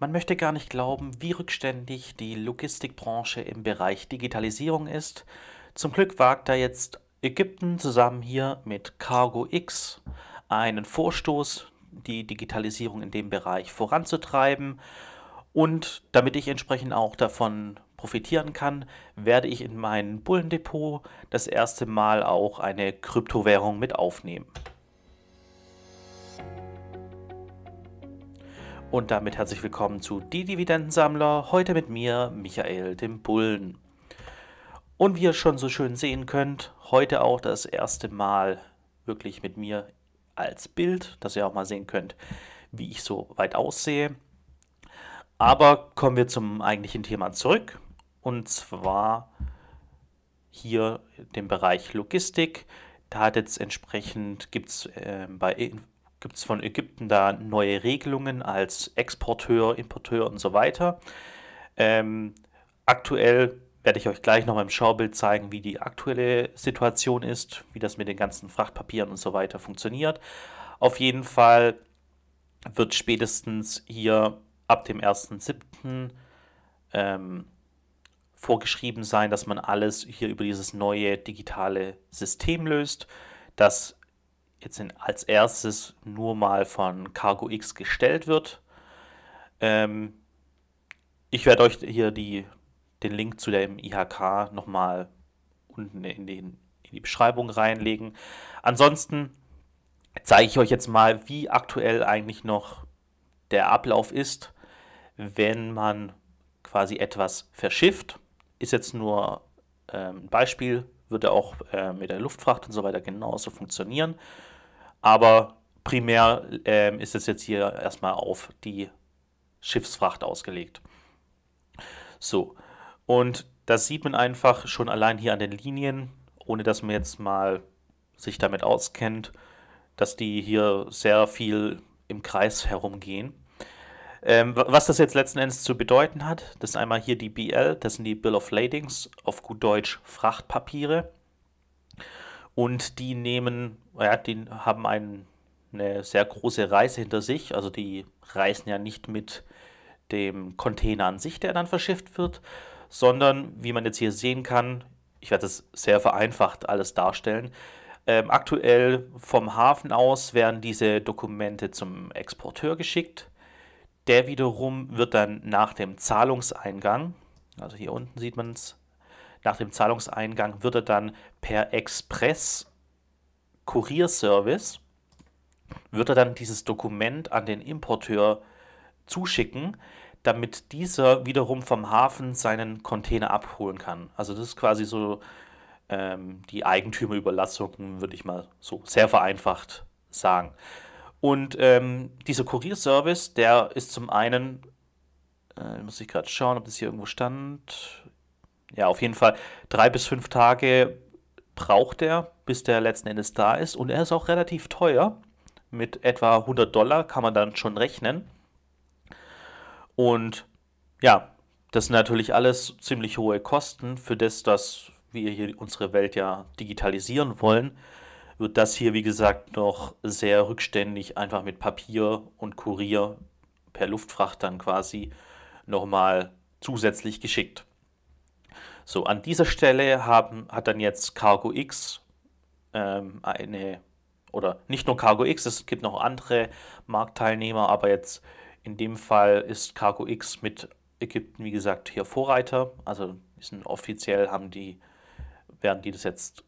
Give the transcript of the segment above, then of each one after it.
Man möchte gar nicht glauben, wie rückständig die Logistikbranche im Bereich Digitalisierung ist. Zum Glück wagt da jetzt Ägypten zusammen hier mit CargoX einen Vorstoß, die Digitalisierung in dem Bereich voranzutreiben. Und damit ich entsprechend auch davon profitieren kann, werde ich in mein Bullendepot das erste Mal auch eine Kryptowährung mit aufnehmen. Und damit herzlich willkommen zu Die Dividendensammler, heute mit mir, Michael dem Bullen. Und wie ihr schon so schön sehen könnt, heute auch das erste Mal wirklich mit mir als Bild, dass ihr auch mal sehen könnt, wie ich so weit aussehe. Aber kommen wir zum eigentlichen Thema zurück, und zwar hier den Bereich Logistik. Da hat jetzt entsprechend, gibt's von Ägypten da neue Regelungen als Exporteur, Importeur und so weiter. Ähm, Aktuell werde ich euch gleich noch mal im Schaubild zeigen, wie die aktuelle Situation ist, wie das mit den ganzen Frachtpapieren und so weiter funktioniert. Auf jeden Fall wird spätestens hier ab dem 1.7. Ähm, vorgeschrieben sein, dass man alles hier über dieses neue digitale System löst, das jetzt als erstes nur mal von CargoX gestellt wird. Ähm, Ich werde euch hier den Link zu dem IHK nochmal unten in die Beschreibung reinlegen. Ansonsten zeige ich euch jetzt mal, wie aktuell eigentlich noch der Ablauf ist, wenn man quasi etwas verschifft. Ist jetzt nur ein Beispiel, würde auch mit der Luftfracht und so weiter genauso funktionieren. Aber primär ist es jetzt hier erstmal auf die Schiffsfracht ausgelegt. So, und das sieht man einfach schon allein hier an den Linien, ohne dass man jetzt mal sich damit auskennt, dass die hier sehr viel im Kreis herumgehen. Was das jetzt letzten Endes zu bedeuten hat, das ist einmal hier die BL, das sind die Bill of Ladings, auf gut Deutsch Frachtpapiere. Und die haben eine sehr große Reise hinter sich. Also die reisen ja nicht mit dem Container an sich, der dann verschifft wird, sondern wie man jetzt hier sehen kann, ich werde es sehr vereinfacht alles darstellen. Aktuell vom Hafen aus werden diese Dokumente zum Exporteur geschickt. Der wiederum wird dann nach dem Zahlungseingang, also hier unten sieht man es, nach dem Zahlungseingang wird er dann per Express-Kurierservice, wird er dann dieses Dokument an den Importeur zuschicken, damit dieser wiederum vom Hafen seinen Container abholen kann. Also das ist quasi so die Eigentümerüberlassung, würde ich mal so sehr vereinfacht sagen. Und dieser Kurierservice, der ist zum einen, muss ich gerade schauen, ob das hier irgendwo stand. Ja, auf jeden Fall 3 bis 5 Tage braucht er, bis der letzten Endes da ist. Und er ist auch relativ teuer. Mit etwa $100 kann man dann schon rechnen. Und ja, das sind natürlich alles ziemlich hohe Kosten für das, dass wir hier unsere Welt ja digitalisieren wollen. Wird das hier, wie gesagt, noch sehr rückständig einfach mit Papier und Kurier per Luftfracht dann quasi nochmal zusätzlich geschickt. So, an dieser Stelle hat dann jetzt CargoX eine, oder nicht nur CargoX, es gibt noch andere Marktteilnehmer, aber jetzt in dem Fall ist CargoX mit Ägypten, wie gesagt, hier Vorreiter. Also die sind offiziell, werden die das jetzt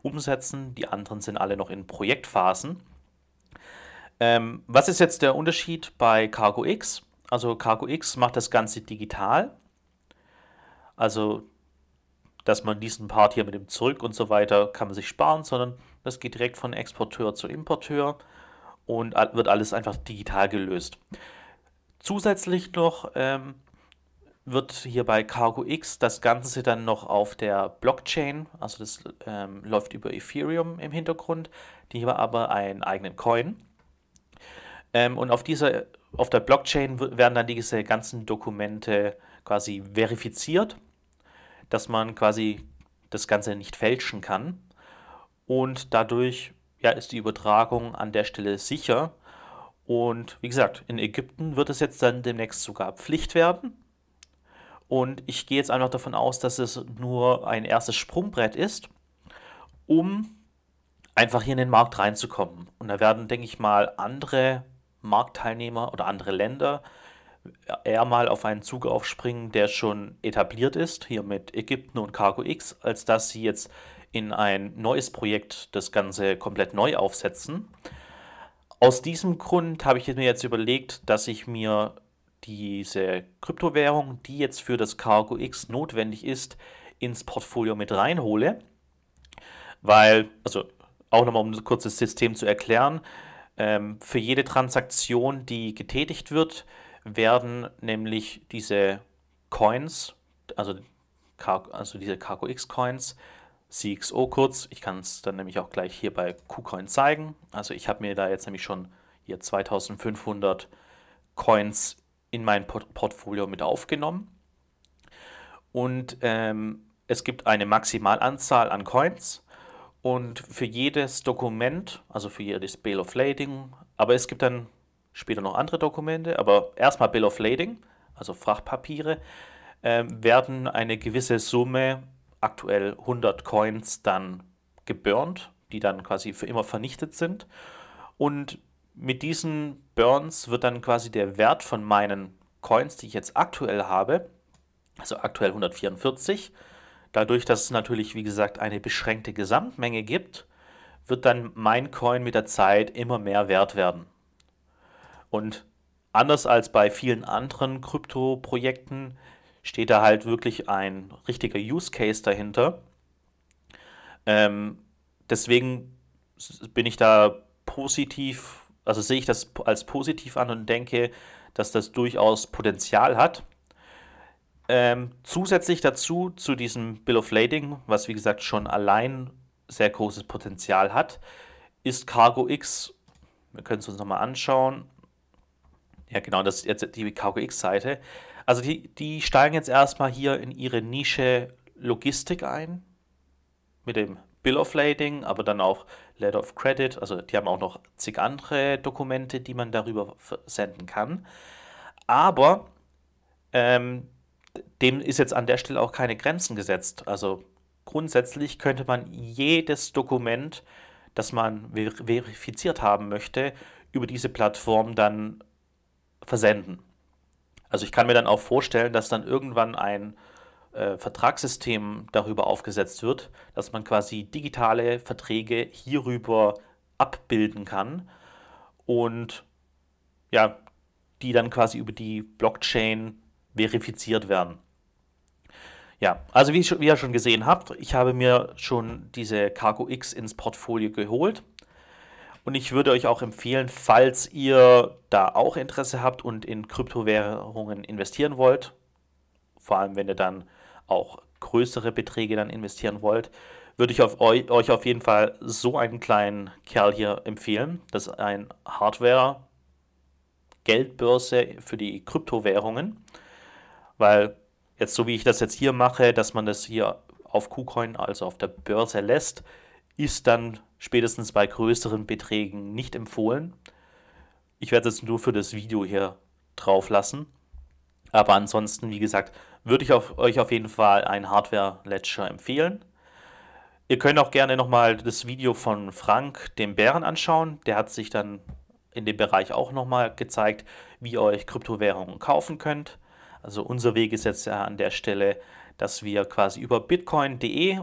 umsetzen. Die anderen sind alle noch in Projektphasen. Was ist jetzt der Unterschied bei CargoX? Also CargoX macht das Ganze digital. Also, dass man diesen Part hier mit dem Zurück und so weiter kann man sich sparen, sondern das geht direkt von Exporteur zu Importeur und wird alles einfach digital gelöst. Zusätzlich noch wird hier bei CargoX das Ganze dann noch auf der Blockchain, also das läuft über Ethereum im Hintergrund, die haben aber einen eigenen Coin. Und auf der Blockchain werden dann diese ganzen Dokumente quasi verifiziert, dass man quasi das Ganze nicht fälschen kann. Und dadurch ja, ist die Übertragung an der Stelle sicher. Und wie gesagt, in Ägypten wird es jetzt dann demnächst sogar Pflicht werden. Und ich gehe jetzt einfach davon aus, dass es nur ein erstes Sprungbrett ist, um einfach hier in den Markt reinzukommen. Und da werden, denke ich mal, andere Marktteilnehmer oder andere Länder eher mal auf einen Zug aufspringen, der schon etabliert ist, hier mit Ägypten und Cargo X, als dass sie jetzt in ein neues Projekt das Ganze komplett neu aufsetzen. Aus diesem Grund habe ich mir jetzt überlegt, dass ich mir diese Kryptowährung, die jetzt für das Cargo X notwendig ist, ins Portfolio mit reinhole, weil, also auch nochmal um ein kurzes System zu erklären, für jede Transaktion, die getätigt wird, werden nämlich diese Coins, also diese Cargo X Coins, CXO kurz, ich kann es dann nämlich auch gleich hier bei KuCoin zeigen. Also ich habe mir da jetzt nämlich schon hier 2500 Coins in mein Portfolio mit aufgenommen. Und es gibt eine Maximalanzahl an Coins und für jedes Dokument, also für jedes Bill of Lading, aber es gibt dann später noch andere Dokumente, aber erstmal Bill of Lading, also Frachtpapiere, werden eine gewisse Summe, aktuell 100 Coins, dann geburnt, die dann quasi für immer vernichtet sind. Und mit diesen Burns wird dann quasi der Wert von meinen Coins, die ich jetzt aktuell habe, also aktuell 144, dadurch, dass es natürlich, wie gesagt, eine beschränkte Gesamtmenge gibt, wird dann mein Coin mit der Zeit immer mehr wert werden. Und anders als bei vielen anderen Krypto-Projekten steht da halt wirklich ein richtiger Use Case dahinter. Ähm, deswegen bin ich da positiv, also sehe ich das als positiv an und denke, dass das durchaus Potenzial hat. Zusätzlich dazu, zu diesem Bill of Lading, was wie gesagt schon allein sehr großes Potenzial hat, ist Cargo X, wir können es uns nochmal anschauen. Ja, genau, das ist jetzt die Cargo X-Seite. Also die steigen jetzt erstmal hier in ihre Nische Logistik ein, mit dem Bill of Lading, aber dann auch Letter of Credit. Also die haben auch noch zig andere Dokumente, die man darüber senden kann. Aber ähm, dem ist jetzt an der Stelle auch keine Grenzen gesetzt. Also grundsätzlich könnte man jedes Dokument, das man verifiziert haben möchte, über diese Plattform dann versenden. Also ich kann mir dann auch vorstellen, dass dann irgendwann ein Vertragssystem darüber aufgesetzt wird, dass man quasi digitale Verträge hierüber abbilden kann und ja, die dann quasi über die Blockchain verifiziert werden. Ja, also wie ihr schon gesehen habt, ich habe mir schon diese Cargo X ins Portfolio geholt und ich würde euch auch empfehlen, falls ihr da auch Interesse habt und in Kryptowährungen investieren wollt, vor allem wenn ihr dann auch größere Beträge dann investieren wollt, würde ich euch auf jeden Fall so einen kleinen Kerl hier empfehlen. Das ist ein Hardware-Geldbörse für die Kryptowährungen, weil jetzt so wie ich das jetzt hier mache, dass man das hier auf KuCoin, also auf der Börse lässt, ist dann spätestens bei größeren Beträgen nicht empfohlen. Ich werde es nur für das Video hier drauf lassen. Aber ansonsten, wie gesagt, würde ich euch auf jeden Fall einen Hardware-Ledger empfehlen. Ihr könnt auch gerne nochmal das Video von Frank, dem Bären, anschauen. Der hat sich dann in dem Bereich auch nochmal gezeigt, wie ihr euch Kryptowährungen kaufen könnt. Also unser Weg ist jetzt ja an der Stelle, dass wir quasi über bitcoin.de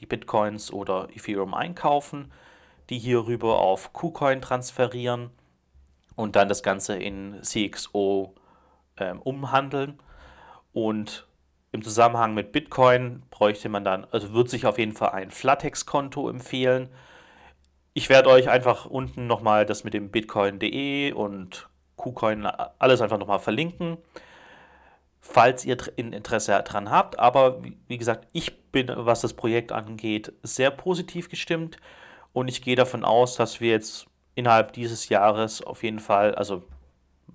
die Bitcoins oder Ethereum einkaufen, die hierüber auf KuCoin transferieren und dann das Ganze in CXO umhandeln. Und im Zusammenhang mit Bitcoin bräuchte man dann, also wird sich auf jeden Fall ein Flatex-Konto empfehlen. Ich werde euch einfach unten nochmal das mit dem bitcoin.de und KuCoin alles einfach nochmal verlinken, falls ihr Interesse daran habt. Aber wie gesagt, ich bin, was das Projekt angeht, sehr positiv gestimmt und ich gehe davon aus, dass wir jetzt innerhalb dieses Jahres auf jeden Fall, also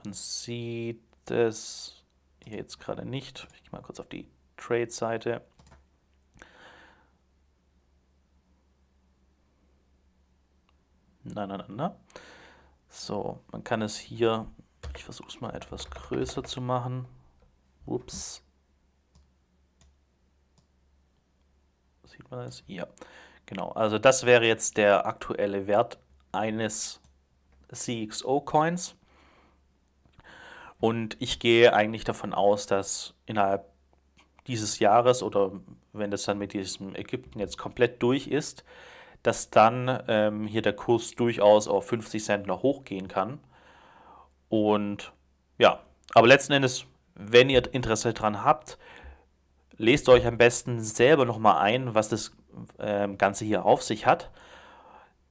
man sieht es hier jetzt gerade nicht. Ich gehe mal kurz auf die Trade-Seite. Na. So, man kann es hier, ich versuche es mal etwas größer zu machen. Ups. Sieht man das? Ja, genau. Also das wäre jetzt der aktuelle Wert eines CXO-Coins. Und ich gehe eigentlich davon aus, dass innerhalb dieses Jahres oder wenn das dann mit diesem Ägypten jetzt komplett durch ist, dass dann hier der Kurs durchaus auf 50 Cent noch hochgehen kann. Und ja, aber letzten Endes, wenn ihr Interesse daran habt, lest euch am besten selber nochmal ein, was das Ganze hier auf sich hat.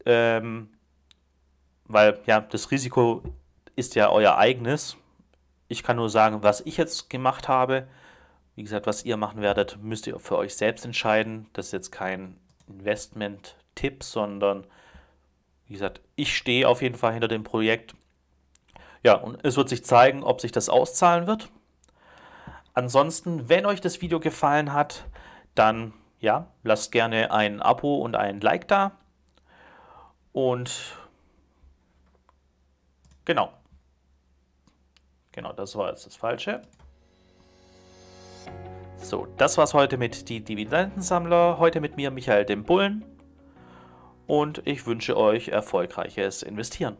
Weil ja, das Risiko ist ja euer eigenes. Ich kann nur sagen, was ich jetzt gemacht habe. Wie gesagt, was ihr machen werdet, müsst ihr für euch selbst entscheiden. Das ist jetzt kein Investment-Tipp, sondern wie gesagt, ich stehe auf jeden Fall hinter dem Projekt. Ja, und es wird sich zeigen, ob sich das auszahlen wird. Ansonsten, wenn euch das Video gefallen hat, dann ja, lasst gerne ein Abo und ein Like da. Und genau, das war jetzt das Falsche. So, das war's heute mit die Dividendensammler. Heute mit mir, Michael dem Bullen. Und ich wünsche euch erfolgreiches Investieren.